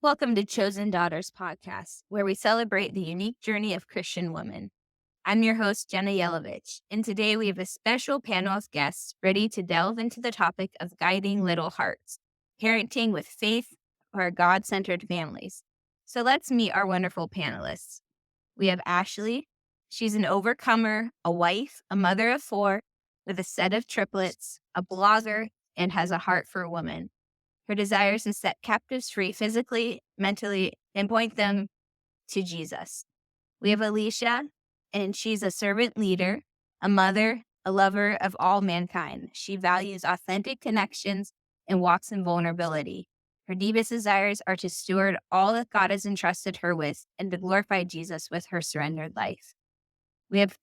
Welcome to Chosen Daughters podcast, where we celebrate the unique journey of Christian women. I'm your host, Jenna Yelovich, and today we have a special panel of guests ready to delve into the topic of guiding little hearts, parenting with faith for God-centered families. So let's meet our wonderful panelists. We have Ashley. She's an overcomer, a wife, a mother of four, with a set of triplets, a blogger, and has a heart for women. Her desire is to set captives free physically, mentally, and point them to Jesus. We have Alicea, and she's a servant leader, a mother, a lover of all mankind. She values authentic connections and walks in vulnerability. Her deepest desires are to steward all that God has entrusted her with and to glorify Jesus with her surrendered life. We have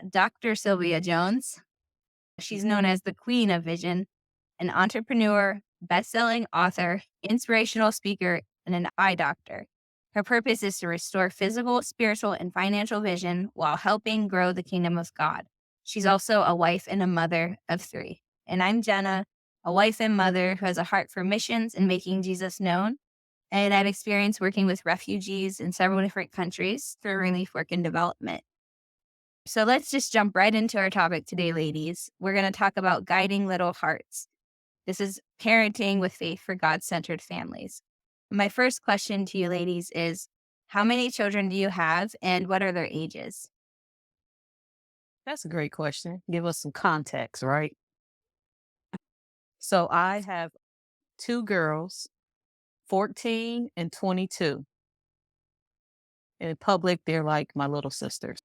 Dr. Sylvia Jones. She's known as the Queen of Vision, an entrepreneur, best-selling author, inspirational speaker, and an eye doctor. Her purpose is to restore physical, spiritual, and financial vision while helping grow the kingdom of God. She's also a wife and a mother of three. And I'm Jenna, a wife and mother who has a heart for missions and making Jesus known. And I've experienced working with refugees in several different countries through relief work and development. So let's just jump right into our topic today, ladies. We're going to talk about guiding little hearts. This is parenting with faith for God-centered families. My first question to you ladies is, how many children do you have and what are their ages? That's a great question. Give us some context, right? So I have two girls, 14 and 22. In public, they're like my little sisters.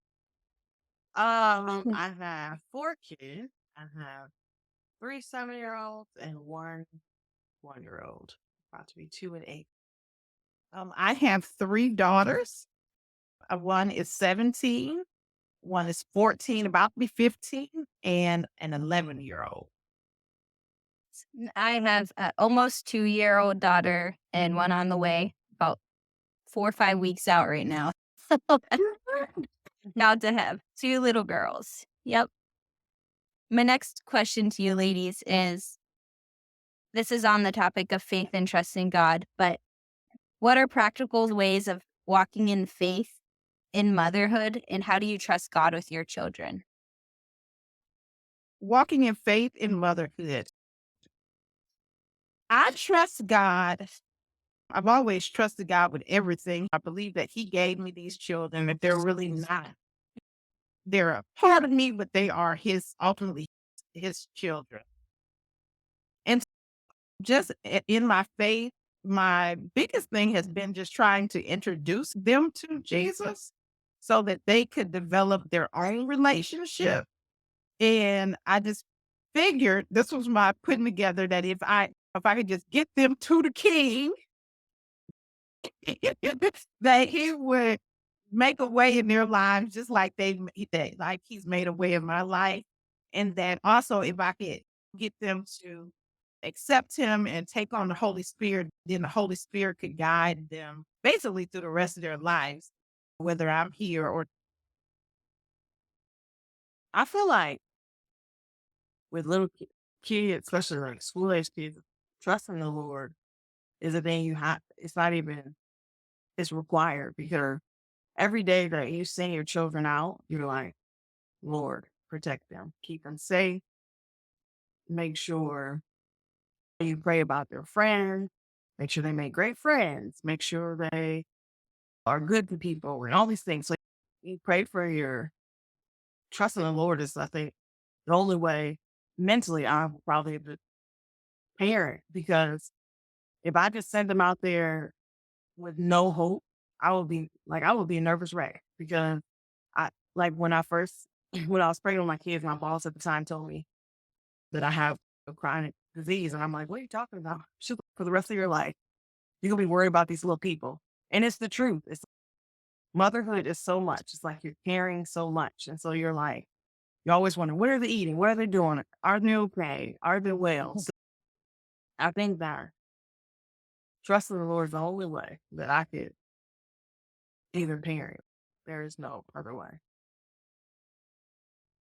I have 4 kids. I have 3 7-year-olds and 1 1-year-old, about to be 2 and 8. I have 3 daughters. One is 17, one is 14, about to be 15, and an 11-year-old. I have an almost 2-year-old daughter and one on the way, about 4 or 5 weeks out right now. Now to have 2 little girls. Yep. My next question to you ladies is, this is on the topic of faith and trusting God, but what are practical ways of walking in faith in motherhood, and how do you trust God with your children? Walking in faith in motherhood. I trust God. I've always trusted God with everything. I believe that He gave me these children, that they're really not. They're a part of me, but they are ultimately His children. And just in my faith, my biggest thing has been just trying to introduce them to Jesus so that they could develop their own relationship. And I just figured this was my putting together that if I could just get them to the King, that He would make a way in their lives, just like like He's made a way in my life. And that also, if I could get them to accept Him and take on the Holy Spirit, then the Holy Spirit could guide them basically through the rest of their lives, whether I'm here or. I feel like with little kids, especially like school age kids, trusting the Lord is a thing you have. It's not even, it's required because every day that you send your children out, you're like, Lord, protect them, keep them safe, make sure you pray about their friends, make sure they make great friends, make sure they are good to people and all these things. So you pray for your trust in the Lord is, I think, the only way mentally I'm probably able to parent, because if I just send them out there with no hope, I would be a nervous wreck, because I like when I was pregnant with my kids, my boss at the time told me that I have a chronic disease. And I'm like, what are you talking about? She's like, for the rest of your life, you're gonna be worried about these little people. And it's the truth. It's motherhood is so much. It's like you're carrying so much. And so you're like, you always wonder, what are they eating? What are they doing? Are they okay? Are they well? So I think that trusting the Lord is the only way that I could either parent. There is no other way.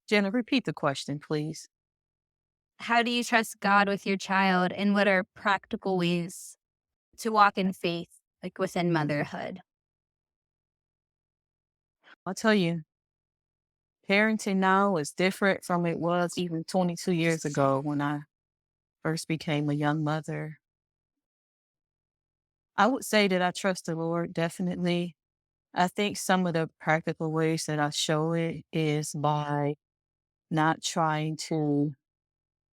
Jenna, repeat the question, please. How do you trust God with your child, and what are practical ways to walk in faith like within motherhood? I'll tell you, parenting now is different from it was even 22 years ago when I first became a young mother. I would say that I trust the Lord, definitely. I think some of the practical ways that I show it is by not trying to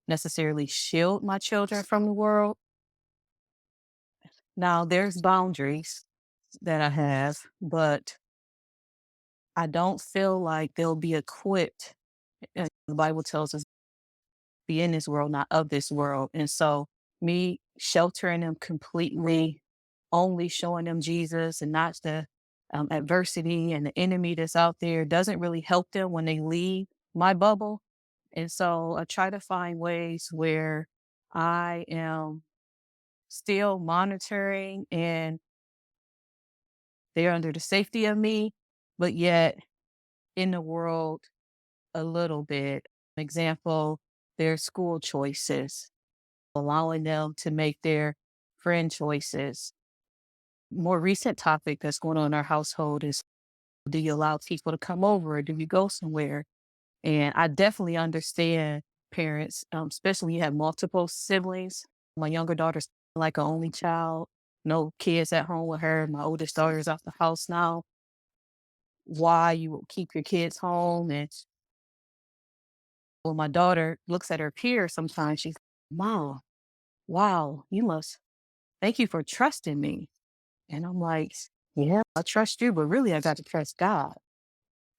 necessarily shield my children from the world. Now, there's boundaries that I have, but I don't feel like they'll be equipped. The Bible tells us, be in this world, not of this world. And so, me sheltering them completely, only showing them Jesus and not the adversity and the enemy that's out there doesn't really help them when they leave my bubble. And so, I try to find ways where I am still monitoring and they're under the safety of me, but yet in the world a little bit. Example, their school choices, allowing them to make their friend choices. More recent topic that's going on in our household is, do you allow people to come over or do you go somewhere? And I definitely understand parents, especially when you have multiple siblings. My younger daughter's like an only child, no kids at home with her. My oldest daughter's out the house now. Why you will keep your kids home? And when my daughter looks at her peers, sometimes she's, Mom, wow, thank you for trusting me. And I'm like, yeah, I trust you, but really I got to trust God.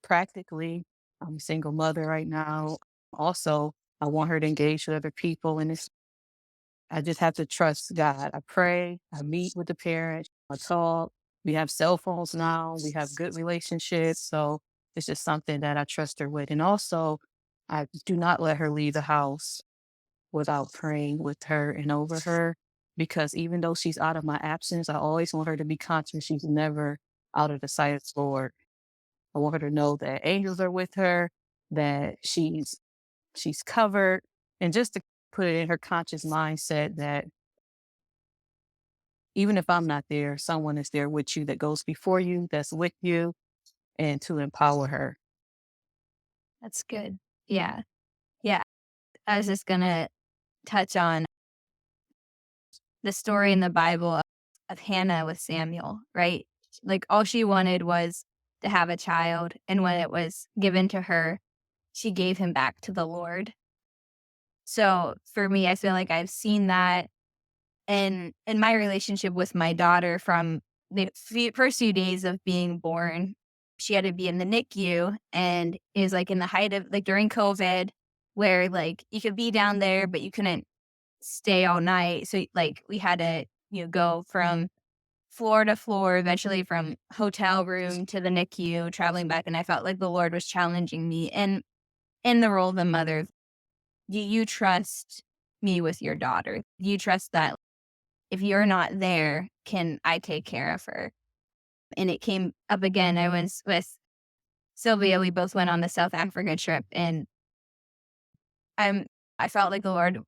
Practically, I'm a single mother right now. Also, I want her to engage with other people. And I just have to trust God. I pray, I meet with the parents, I talk. We have cell phones now, we have good relationships. So it's just something that I trust her with. And also, I do not let her leave the house without praying with her and over her. Because even though she's out of my absence, I always want her to be conscious she's never out of the sight of the Lord. I want her to know that angels are with her, that she's covered, and just to put it in her conscious mindset that even if I'm not there, someone is there with you that goes before you, that's with you, and to empower her. That's good. Yeah. Yeah. I was just going to touch on the story in the Bible of Hannah with Samuel, right? Like all she wanted was to have a child. And when it was given to her, she gave him back to the Lord. So for me, I feel like I've seen that in my relationship with my daughter from the first few days of being born. She had to be in the NICU, and it was like in the height of like during COVID, where like you could be down there, but you couldn't stay all night. So like we had to, go from floor to floor, eventually from hotel room to the NICU, traveling back. And I felt like the Lord was challenging me and in the role of the mother. Do you trust me with your daughter? Do you trust that if you're not there, can I take care of her? And it came up again. I was with Sylvia. We both went on the South Africa trip, and I'm I felt like the Lord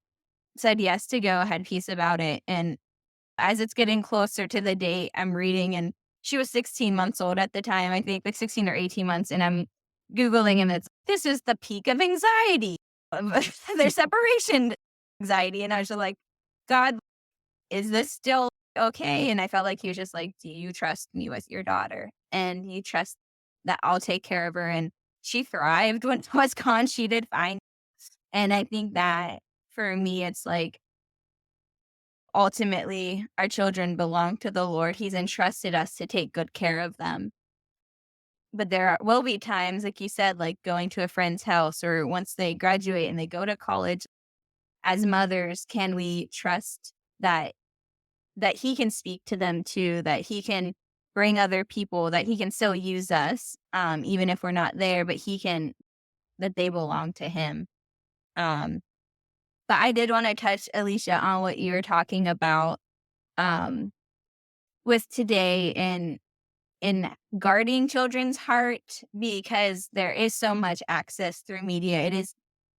said yes to go, had peace about it. And as it's getting closer to the date, I'm reading, and she was 16 months old at the time, I think, like 16 or 18 months. And I'm Googling, and this is the peak of anxiety, their separation anxiety. And I was just like, God, is this still okay? And I felt like he was just like, do you trust me with your daughter? And you trust that I'll take care of her. And she thrived when I was gone. She did fine. And I think that for me, it's like, ultimately, our children belong to the Lord. He's entrusted us to take good care of them. But will be times, like you said, like going to a friend's house or once they graduate and they go to college. As mothers, can we trust that he can speak to them too, that he can bring other people, that he can still use us, even if we're not there, but that they belong to him. Um, but I did want to touch, Alicea, on what you were talking about um, with today in guarding children's heart, because there is so much access through media. It is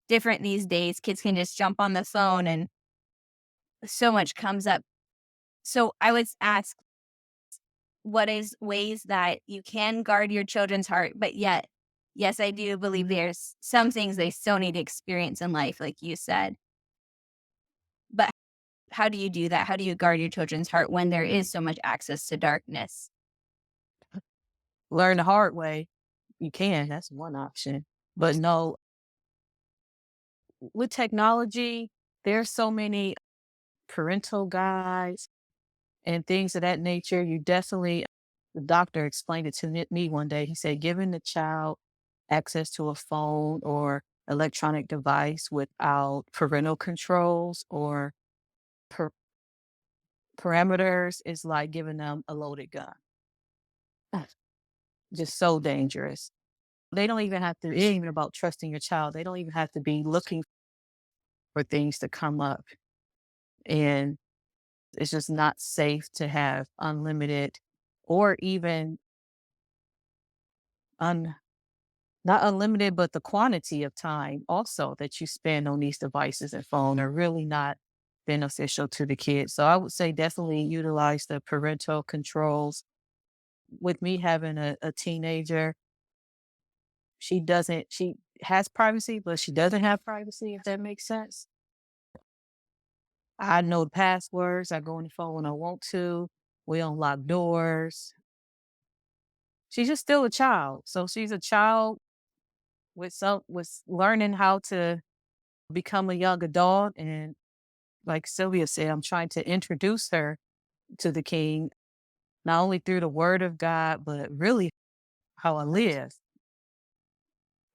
different these days. Kids can just jump on the phone and so much comes up. So I was asked, what is ways that you can guard your children's heart, but yet, yes, I do believe there's some things they still need to experience in life, like you said. But how do you do that? How do you guard your children's heart when there is so much access to darkness? Learn the hard way. You can. That's one option. But no, with technology, there's so many parental guides and things of that nature. You definitely, the doctor explained it to me one day. He said, giving the child access to a phone or electronic device without parental controls or per- parameters is like giving them a loaded gun. Just so dangerous. They don't even have to, it ain't even about trusting your child. They don't even have to be looking for things to come up. And it's just not safe to have unlimited or even un, not unlimited, but the quantity of time also that you spend on these devices and phone are really not beneficial to the kids. So I would say definitely utilize the parental controls. With me having a teenager, she has privacy, but she doesn't have privacy, if that makes sense. I know the passwords. I go on the phone when I want to. We unlock doors. She's just still a child. So she's a child with learning how to become a young adult. And like Sylvia said, I'm trying to introduce her to the king, not only through the word of God, but really how I live.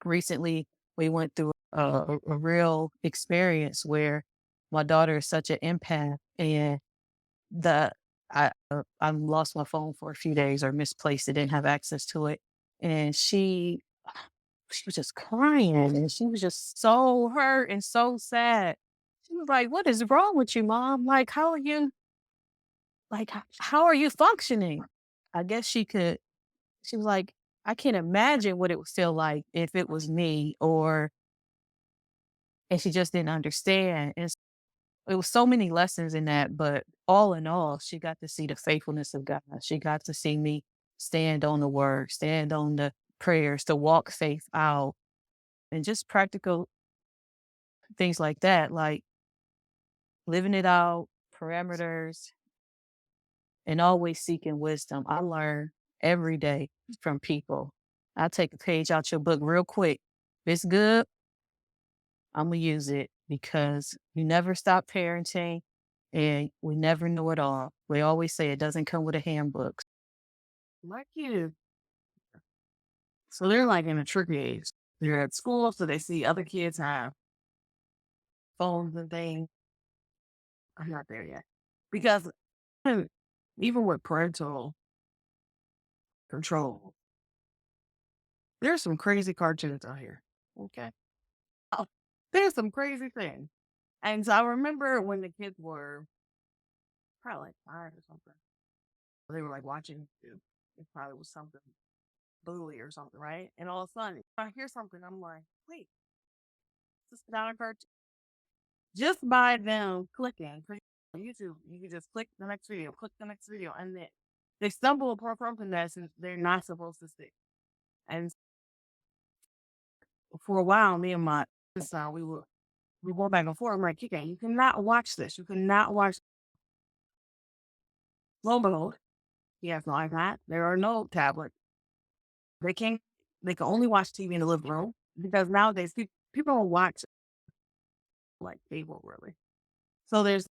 Recently, we went through a real experience where my daughter is such an empath and the I lost my phone for a few days or misplaced it, didn't have access to it. And she was just crying and she was just so hurt and so sad. She was like, "What is wrong with you, mom? Like, how are you functioning?" I guess she was like, "I can't imagine what it would feel like if it was me," and she just didn't understand. And it was so many lessons in that, but all in all, she got to see the faithfulness of God. She got to see me stand on the word, stand on the prayers, to walk faith out, and just practical things like that, like living it out, parameters, and always seeking wisdom. I learn every day from people. I take a page out your book real quick. If it's good, I'm gonna use it because you never stop parenting and we never know it all. We always say it doesn't come with a handbook. My kids, so they're like in a tricky age. They're at school, so they see other kids have phones and things. I'm not there yet. Because even with parental control, there's some crazy cartoons out here. Okay. Oh, there's some crazy things. And so I remember when the kids were probably like 5 or something. They were like watching YouTube. It probably was something bully or something, right? And all of a sudden, I hear something. I'm like, wait, this is not a cartoon. Just by them clicking, 'cause on YouTube, you can just click the next video, click the next video, and then they stumble upon something that they're not supposed to see. And for a while, me and my son, we go back and forth. I'm like, Kika, you cannot watch this. You cannot watch Lobo. He has no iPad. There are no tablets. They can't. They can only watch TV in the living room because nowadays people don't watch like cable really. So there's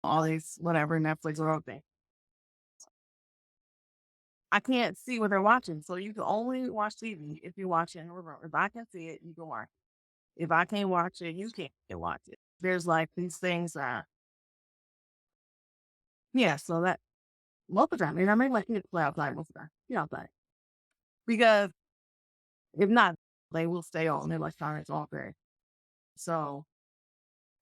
all these whatever Netflix or other thing. I can't see what they're watching, so you can only watch TV if you watch it in the living room. If I can see it, you can watch it. If I can't watch it, you can't watch it. There's like these things. Yeah. So that most of the time, and I make my kids play outside most of the time. Outside because if not, they will stay on. They're like silence all day. So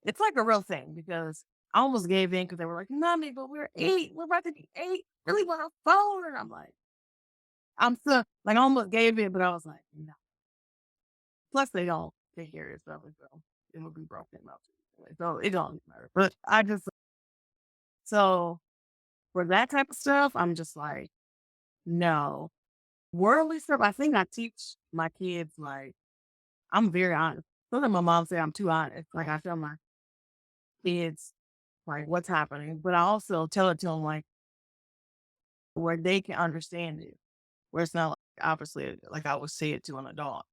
it's like a real thing because I almost gave in because they were like, "Mommy, but we're 8. We're about to be 8. Really want a phone?" And I'm like, I'm so like I almost gave in, but I was like, no. Plus, they don't take care of stuff, so it would be broken up. Anyway, so it don't matter. But I just so for that type of stuff, I'm just like, No. Worldly stuff, I think I teach my kids, like, I'm very honest. Sometimes my mom say I'm too honest. Like, I tell my kids, like, what's happening. But I also tell it to them, like, where they can understand it. Where it's not, like, obviously, like I would say it to an adult.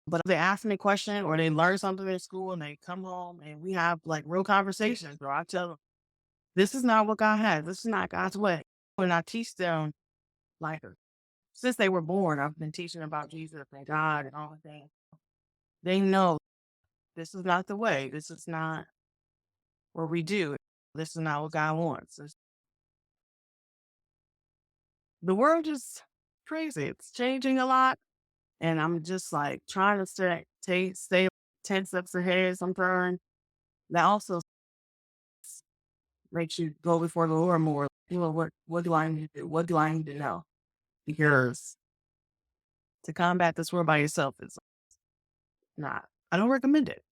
But if they ask me a question or they learn something in school and they come home and we have, like, real conversations, or I tell them, this is not what God has. This is not God's way. And I teach them, like, since they were born, I've been teaching about Jesus and God and all the things. They know this is not the way. This is not what we do. This is not what God wants. The world is crazy. It's changing a lot. And I'm just like trying to stay 10 steps ahead sometimes. That also makes you go before the Lord more. You know, what do I need to do? What do I need to know? Because to combat this world by yourself is not, I don't recommend it.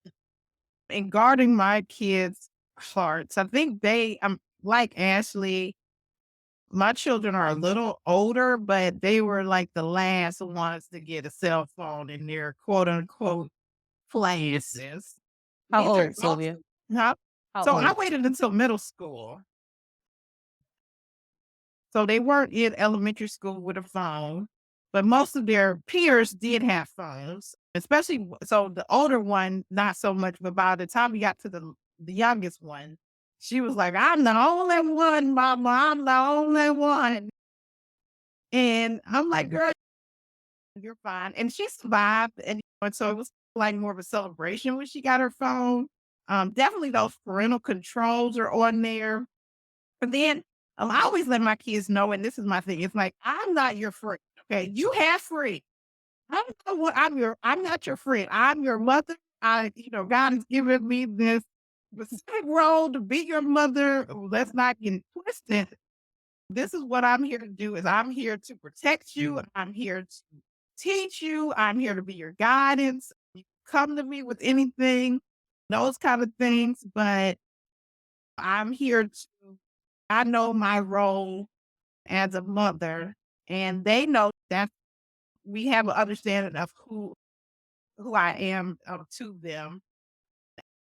In guarding my kids' hearts, I think I'm like Ashley. My children are a little older, but they were like the last ones to get a cell phone in their quote unquote classes. How These are old, Sylvia? Huh? How So I old? waited until middle school. So they weren't in elementary school with a phone, but most of their peers did have phones, especially so the older one, not so much. But by the time we got to the youngest one, she was like, I'm the only one, Mama. I'm the only one. And I'm like, girl, you're fine. And she survived. And so it was like more of a celebration when she got her phone. Definitely those parental controls are on there. But then I always let my kids know, and this is my thing. It's like, I'm not your friend. Okay. You have friends. I'm not your friend. I'm your mother. God has given me this specific role to be your mother. Let's not get twisted. This is what I'm here to do is I'm here to protect you. I'm here to teach you. I'm here to be your guidance. You come to me with anything, those kind of things, but I'm here to, I know my role as a mother, and they know that we have an understanding of who I am to them.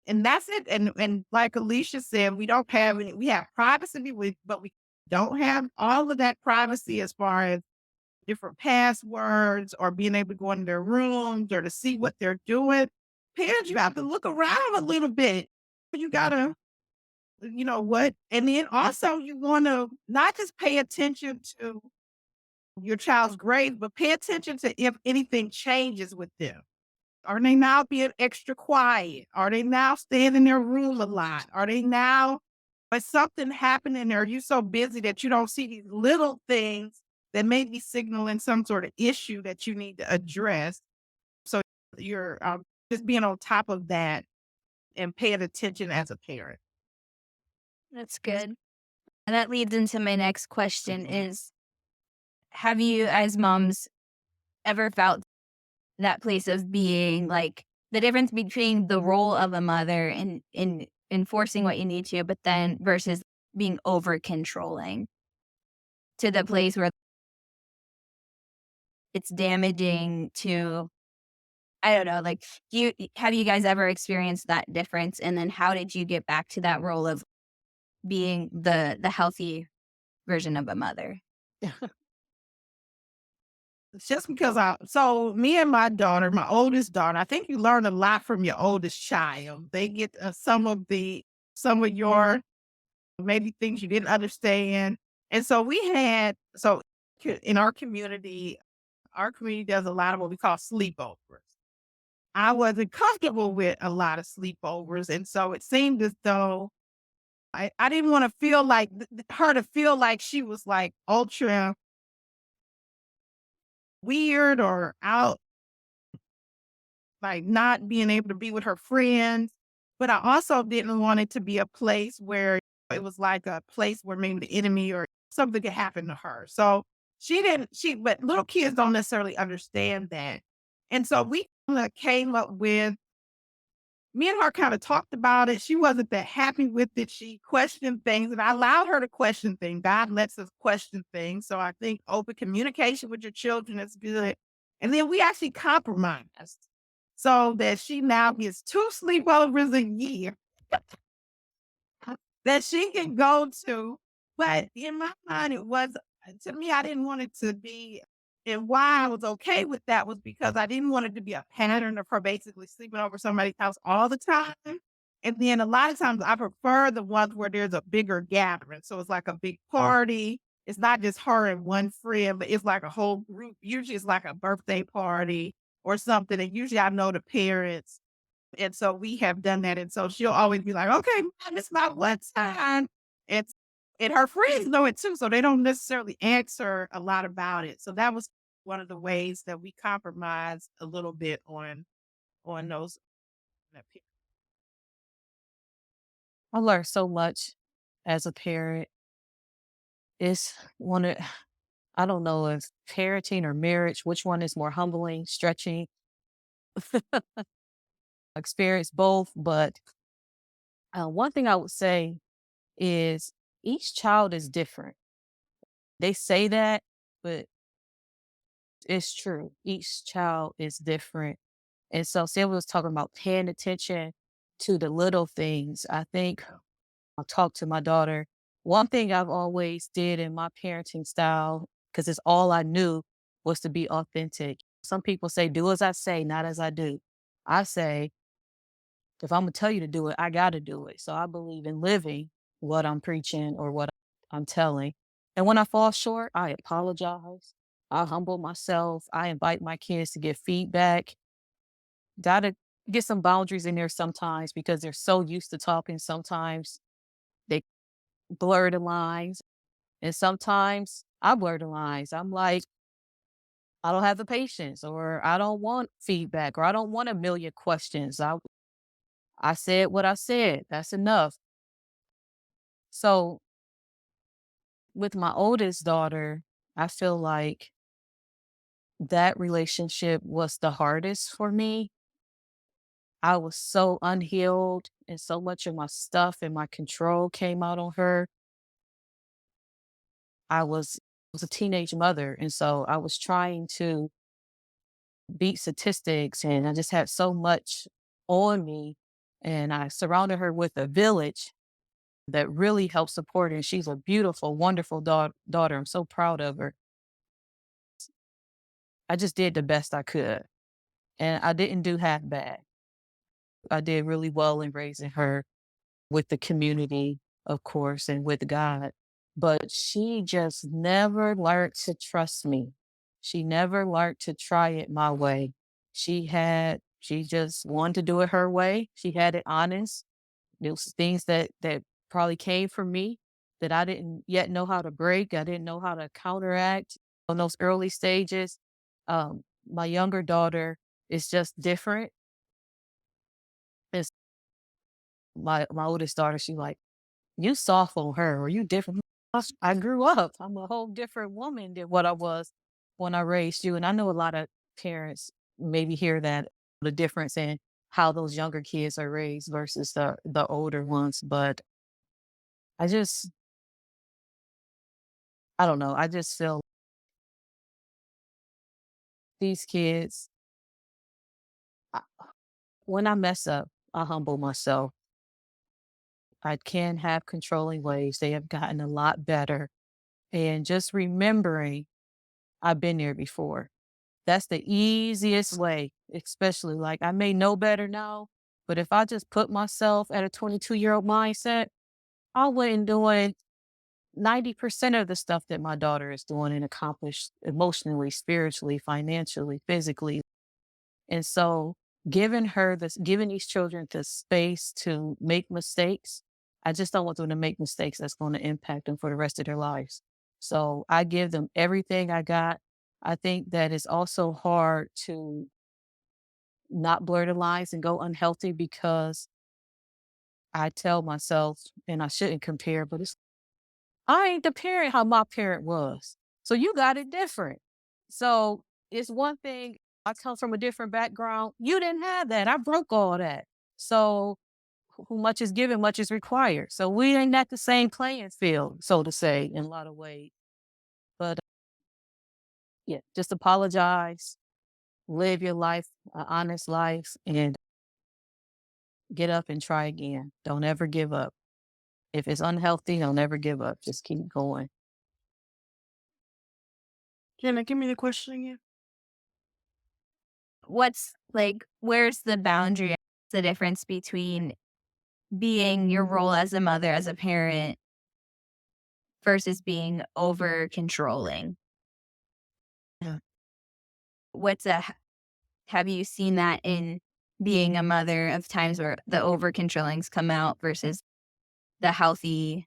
And that's it. And like Alicia said, we don't have any, we have privacy, but we don't have all of that privacy as far as different passwords or being able to go into their rooms or to see what they're doing. Parents, you have to look around a little bit. You gotta, what? And then also you want to not just pay attention to your child's grades, but pay attention to if anything changes with them. Are they now being extra quiet? Are they now staying in their room a lot? Are they now, is something happening? Or are you so busy that you don't see these little things that may be signaling some sort of issue that you need to address? So you're just being on top of that and paying attention as a parent. That's good. And that leads into my next question is, have you as moms ever felt that place of being like the difference between the role of a mother and in enforcing what you need to, but then versus being over controlling to the place where it's damaging to, I don't know, like have you guys ever experienced that difference? And then how did you get back to that role of being the healthy version of a mother? It's just because so me and my daughter, my oldest daughter, I think you learn a lot from your oldest child. They get some of your maybe things you didn't understand. And so in our community does a lot of what we call sleepovers. I wasn't comfortable with a lot of sleepovers. And so it seemed as though I didn't want to feel like her to feel like she was like ultra weird or out, like not being able to be with her friends. But I also didn't want it to be a place where it was like a place where maybe the enemy or something could happen to her. So but little kids don't necessarily understand that. And so we came up with me and her kind of talked about it. She wasn't that happy with it. She questioned things, and I allowed her to question things. God lets us question things. So I think open communication with your children is good. And then we actually compromised so that she now gets 2 sleepovers a year that she can go to. But in my mind, it was, to me, I didn't want it to be, and why I was okay with that was because I didn't want it to be a pattern of her basically sleeping over somebody's house all the time. And then a lot of times I prefer the ones where there's a bigger gathering. So it's like a big party. It's not just her and one friend, but it's like a whole group. Usually it's like a birthday party or something. And usually I know the parents. And so we have done that. And so she'll always be like, okay, Mom, it's my one time. And, and her friends know it too. So they don't necessarily ask her a lot about it. So that was one of the ways that we compromised a little bit on those. I learned so much as a parent. It's one of, I don't know if parenting or marriage, which one is more humbling, stretching, experience both. But one thing I would say is each child is different. They say that, but it's true. Each child is different. And so Sylvia was talking about paying attention to the little things. I think I'll talk to my daughter. One thing I've always did in my parenting style, because it's all I knew, was to be authentic. Some people say, do as I say, not as I do. I say, if I'm gonna tell you to do it, I gotta do it. So I believe in living what I'm preaching or what I'm telling. And when I fall short, I apologize. I humble myself. I invite my kids to get feedback. Gotta get some boundaries in there sometimes because they're so used to talking. Sometimes they blur the lines. And sometimes I blur the lines. I'm like, I don't have the patience, or I don't want feedback, or I don't want a million questions. I said what I said. That's enough. So with my oldest daughter, I feel like that relationship was the hardest for me. I was so unhealed and so much of my stuff and my control came out on her. I was a teenage mother, and so I was trying to beat statistics, and I just had so much on me, and I surrounded her with a village that really helped support her, and she's a beautiful, wonderful daughter. I'm so proud of her. I just did the best I could, and I didn't do half bad. I did really well in raising her with the community, of course, and with God. But she just never learned to trust me. She never learned to try it my way. She just wanted to do it her way. She had it honest. There was things that probably came from me that I didn't yet know how to break. I didn't know how to counteract on those early stages. My younger daughter is just different. It's my oldest daughter, she like, you soft on her or you different. I grew up. I'm a whole different woman than what I was when I raised you. And I know a lot of parents maybe hear that the difference in how those younger kids are raised versus the older ones. But I just I don't know. I just feel these kids I, when I mess up, I humble myself. I can have controlling ways. They have gotten a lot better. And just remembering I've been there before. That's the easiest way, especially like I may know better now, but if I just put myself at a 22-year-old mindset, I wouldn't doing 90% of the stuff that my daughter is doing and accomplished emotionally, spiritually, financially, physically. And so giving these children the space to make mistakes, I just don't want them to make mistakes that's going to impact them for the rest of their lives. So I give them everything I got. I think that it's also hard to not blur the lines and go unhealthy because I tell myself, and I shouldn't compare, but I ain't the parent how my parent was. So you got it different. So it's one thing, I come from a different background. You didn't have that. I broke all that. So who much is given, much is required. So we ain't at the same playing field, so to say, in a lot of ways. But yeah, just apologize, live your life, an honest life, and get up and try again. Don't ever give up. If it's unhealthy, don't ever give up. Just keep going. Jenna, give me the question again. Where's the boundary, the difference between being your role as a mother, as a parent, versus being over controlling? Yeah. Have you seen that in being a mother, of times where the over controlling's come out versus the healthy?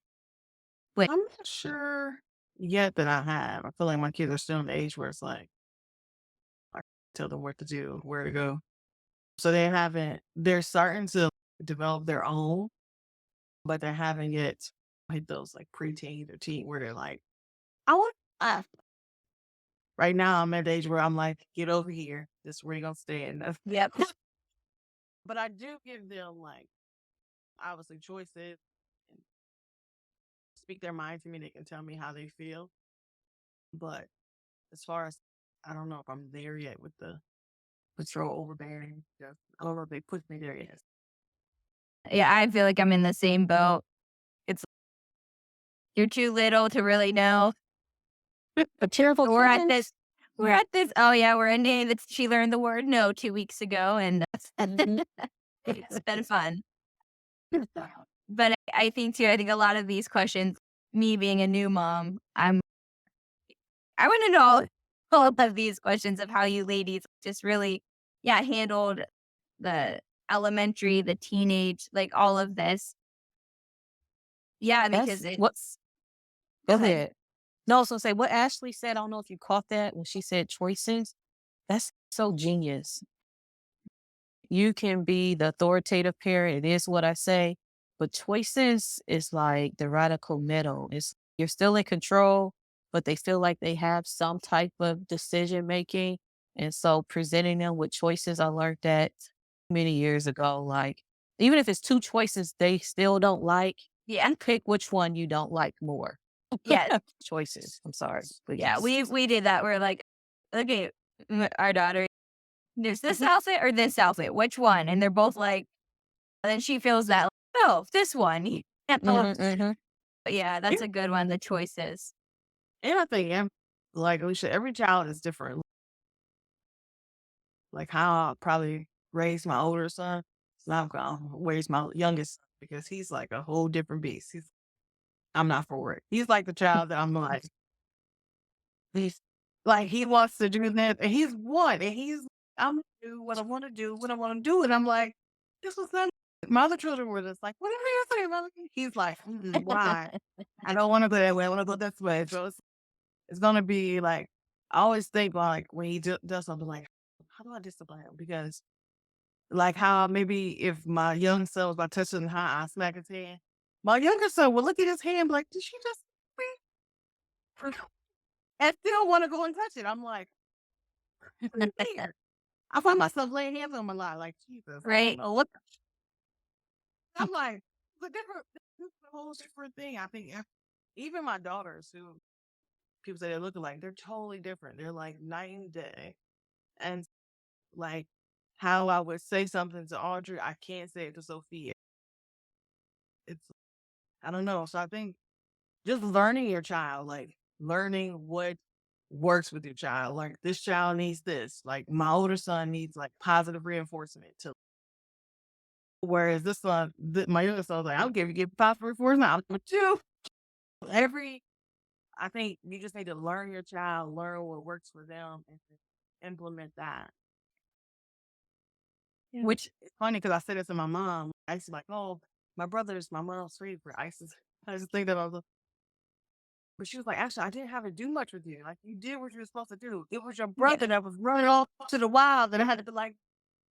I'm not sure yet that I have. I feel like my kids are still in the age where it's like, I tell them what to do, where to go. So they're starting to develop their own, but they haven't yet hit those like preteen or teen where they're like, I want, right now I'm at the age where I'm like, get over here. This is where you're going to stay. And Yep. but I do give them like, obviously choices and speak their mind to me. They can tell me how they feel. But as far as, I don't know if I'm there yet with the patrol overbearing. I don't know if they put me there yet. Yeah, I feel like I'm in the same boat. It's you're too little to really know. A cheerful We're at this. Oh yeah, we're ending that she learned the word no 2 weeks ago, and it's been fun. But I think too. I think a lot of these questions, me being a new mom, I want to know all of these questions of how you ladies just really, handled the elementary, the teenage, like all of this. Yeah, because That's what. it's Go ahead. No, so say what Ashley said. I don't know if you caught that when she said choices. That's so genius. You can be the authoritative parent. It is what I say. But choices is like the radical middle. You're still in control, but they feel like they have some type of decision making. And so presenting them with choices, I learned that many years ago. Like, even if it's two choices they still don't like, pick which one you don't like more. Yeah. Choices. I'm sorry. But Yeah, yes. we did that. We're like, okay, our daughter, there's this outfit or this outfit. Which one? And they're both like, and then she feels that, like, oh, this one. But yeah, that's a good one. The choices. And I think, like Alicia, every child is different. Like how I'll probably raise my older son, so I'm going to raise my youngest son because he's like a whole different beast. I'm not for it. He's like the child that I'm like, he wants to do that, and he's one, and I'm gonna do what I want to do, what I want to do, and I'm like, this was not. My other children were just like, whatever you say, Mother. He's like, why? I don't want to go that way. I want to go this way. So it's gonna be like, I always think like when he does something like, how do I discipline him? Because like how maybe if my young son was about touching how I smack his hand, my younger son will look at his hand like, did she just and still want to go and touch it? I'm like, weird. I find myself laying hands on my lot, like Jesus, Right. What? I'm like, this is a whole different thing. I think even my daughters, who people say they look alike, they're totally different. They're like night and day, and like how I would say something to Audrey, I can't say it to Sophia. It's I don't know. So I think just learning your child, like learning what works with your child. Like this child needs this. Like my older son needs like positive reinforcement to. Whereas this one, my younger son's like, I don't give you give positive reinforcement. I'm with you. I think you just need to learn your child, learn what works for them, and implement that. Yeah. Which is funny because I said it to my mom. I used to be like, oh, my brother is my mom's favorite. I just think that I was. But she was like, actually, I didn't have to do much with you. Like, you did what you were supposed to do. It was your brother that was running off to the wild, and I had to be like,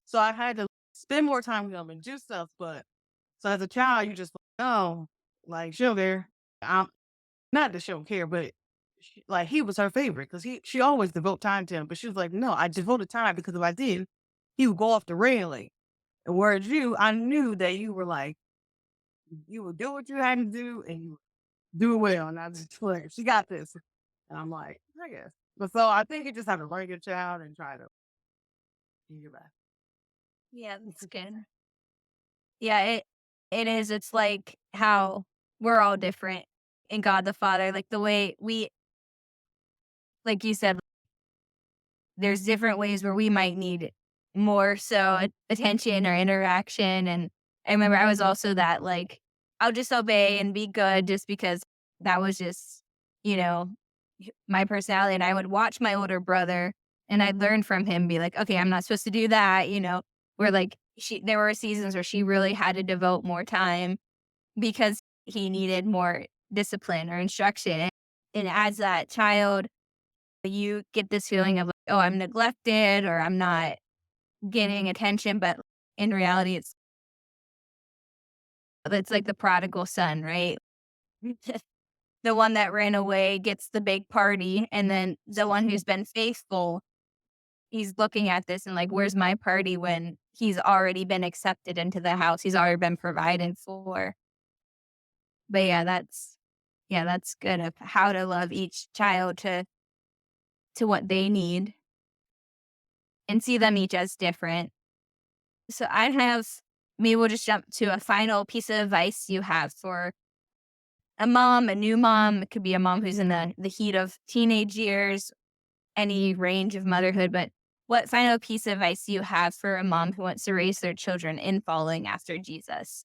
so I had to spend more time with him and do stuff. But so as a child, you just like, oh, like she'll care. I'm not that she don't care, but like he was her favorite because she always devote time to him. But she was like, no, I devoted time because if I did, he would go off the railing. Whereas you, I knew that you were like, you would do what you had to do and you would do it well. And I just like, she got this. And I'm like, I guess. But so I think you just have to learn your child and try to do your best. Yeah, that's good. Yeah, it is. It's like how we're all different in God the Father. Like the way we, like you said, there's different ways where we might need more so attention or interaction. And I remember I was also that like, I'll just obey and be good just because that was just, you know, my personality. And I would watch my older brother and I'd learn from him, be like, okay, I'm not supposed to do that, where like there were seasons where she really had to devote more time because he needed more discipline or instruction. And as that child, you get this feeling of like, oh, I'm neglected or I'm not getting attention. But in reality, it's like the prodigal son, right? The one that ran away gets the big party. And then the one who's been faithful, he's looking at this and like, where's my party when he's already been accepted into the house? He's already been provided for. But that's good of how to love each child to what they need and see them each as different. So maybe we'll just jump to a final piece of advice you have for a mom, a new mom. It could be a mom who's in the heat of teenage years, any range of motherhood. But what final piece of advice do you have for a mom who wants to raise their children in following after Jesus?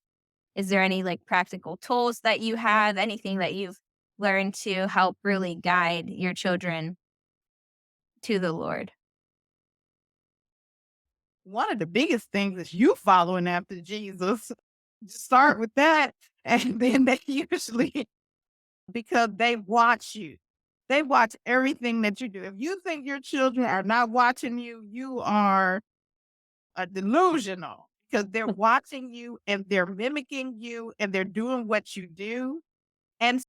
Is there any like practical tools that you have, anything that you've learned to help really guide your children to the Lord? One of the biggest things is you following after Jesus. Just start with that. And then they usually, because they watch you, they watch everything that you do. If you think your children are not watching you, you are delusional because they're watching you and they're mimicking you and they're doing what you do. And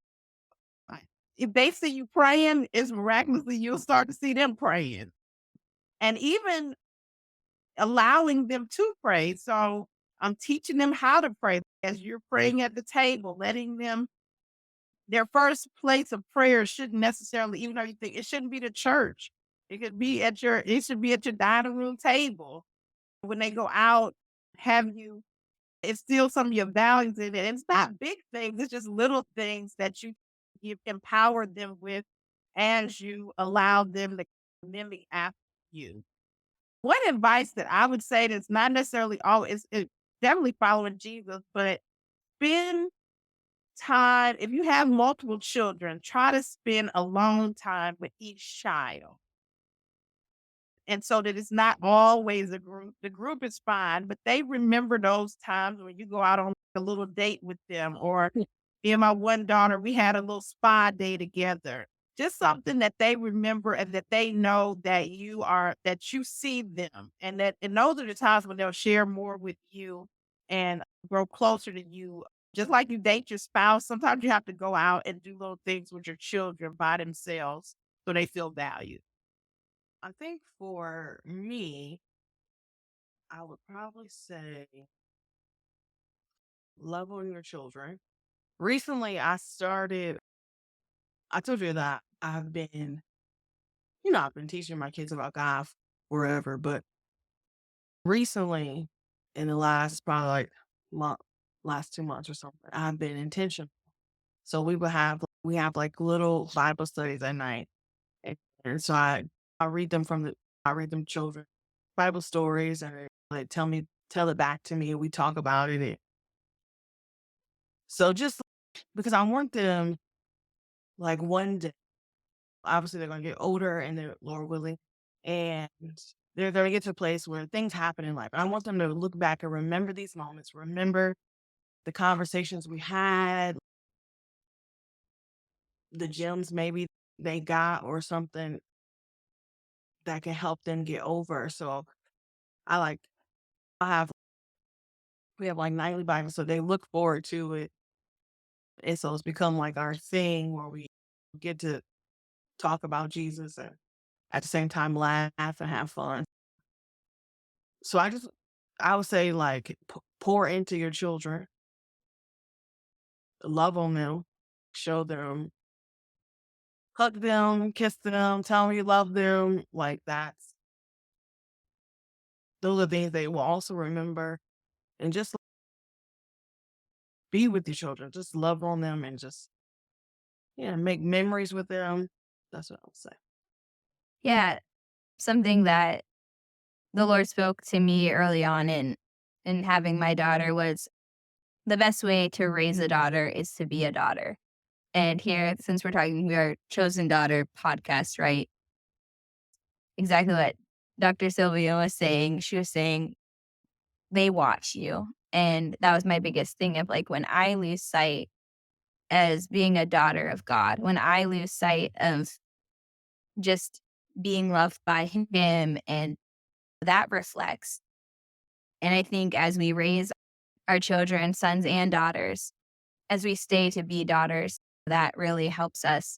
if they see you praying, it's miraculously you'll start to see them praying. And even allowing them to pray. So I'm teaching them how to pray as you're praying at the table, letting them, their first place of prayer shouldn't necessarily, even though you think it shouldn't be the church. It should be at your dining room table. When they go out, have you instill some of your values in it. It's not big things, it's just little things that you empower them with as you allow them to mimic after you. One advice that I would say that's not necessarily always definitely following Jesus, but spend time. If you have multiple children, try to spend alone time with each child. And so that it's not always a group. The group is fine, but they remember those times when you go out on a little date with them. Or me and my one daughter, we had a little spa day together. Just something that they remember and that they know that you see them. And those are the times when they'll share more with you and grow closer to you. Just like you date your spouse, sometimes you have to go out and do little things with your children by themselves so they feel valued. I think for me, I would probably say love on your children. Recently, I told you that I've been teaching my kids about God forever, but recently, in the last probably like month, last 2 months or something, I've been intentional. So we have like little Bible studies at night, and so I read them I read them children Bible stories, and they like tell it back to me. And we talk about it. So just because I want them like one day, obviously they're gonna get older and they're Lord willing, and they're gonna get to a place where things happen in life. I want them to look back and remember these moments, remember the conversations we had, the gems maybe they got or something that can help them get over. So I like I have we have like nightly Bible, so they look forward to it. And so it's become like our thing where we get to talk about Jesus and at the same time laugh and have fun. So I just I would say like pour into your children, love on them, show them, hug them, kiss them, tell them you love them. Like those are things they will also remember. And just be with your children, just love on them and just, make memories with them. That's what I would say. Yeah, something that the Lord spoke to me early on in having my daughter was the best way to raise a daughter is to be a daughter. And here, since we're talking, we are Chosen Daughter podcast, right? Exactly what Dr. Sylvia was saying. She was saying, they watch you. And that was my biggest thing of like, when I lose sight as being a daughter of God, when I lose sight of just being loved by Him, and that reflects. And I think as we raise our children, sons and daughters, as we stay to be daughters, that really helps us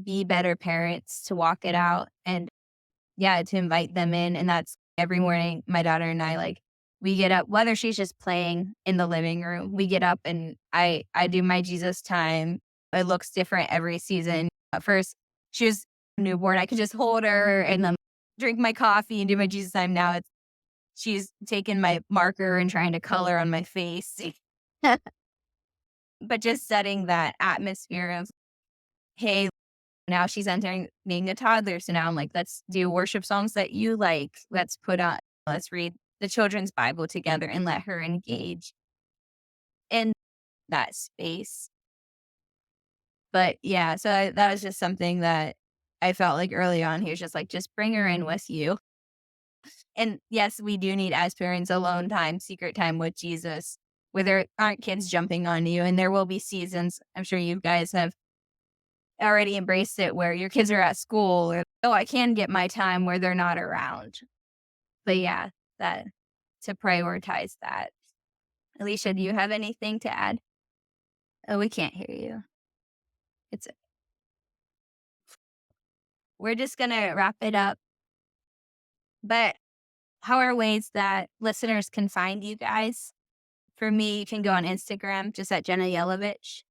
be better parents, to walk it out, and to invite them in. And that's every morning, my daughter and I, like, we get up, whether she's just playing in the living room, we get up and I do my Jesus time. It looks different every season. At first, she was newborn. I could just hold her and then drink my coffee and do my Jesus time. Now she's taking my marker and trying to color on my face. But just setting that atmosphere of, hey, now she's entering being a toddler. So now I'm like, let's do worship songs that you like. Let's read the children's Bible together and let her engage in that space. But yeah, so that was just something that I felt like early on. He was just like, just bring her in with you. And yes, we do need, as parents, alone time, secret time with Jesus, where there aren't kids jumping on you. And there will be seasons, I'm sure you guys have already embraced it, where your kids are at school, or, oh, I can get my time where they're not around. But yeah, that, to prioritize that. Alicea, do you have anything to add? Oh, we can't hear you. We're just going to wrap it up. But how are ways that listeners can find you guys? For me, you can go on Instagram, just at Jenna Yelovich.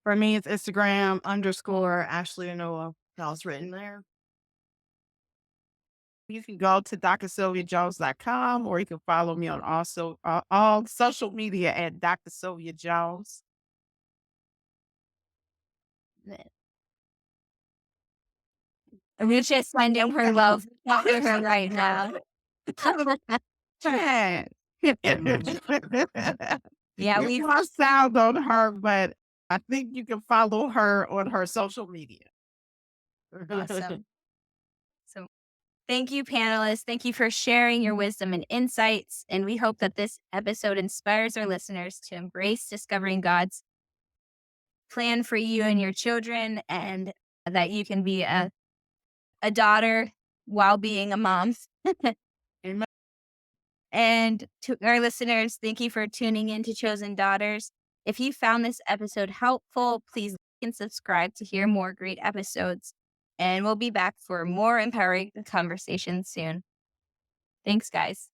For me, it's Instagram _Ashley Noah. That was written there. You can go to drsylviajones.com, or you can follow me on all social media at Dr. Sylvia Jones. We're just finding her love for her right now. Yeah, we want sound on her, but I think you can follow her on her social media. Awesome. So thank you, panelists. Thank you for sharing your wisdom and insights. And we hope that this episode inspires our listeners to embrace discovering God's plan for you and your children, and that you can be a daughter while being a mom. And to our listeners, thank you for tuning in to Chosen Daughters. If you found this episode helpful, please like and subscribe to hear more great episodes. And we'll be back for more empowering conversations soon. Thanks, guys.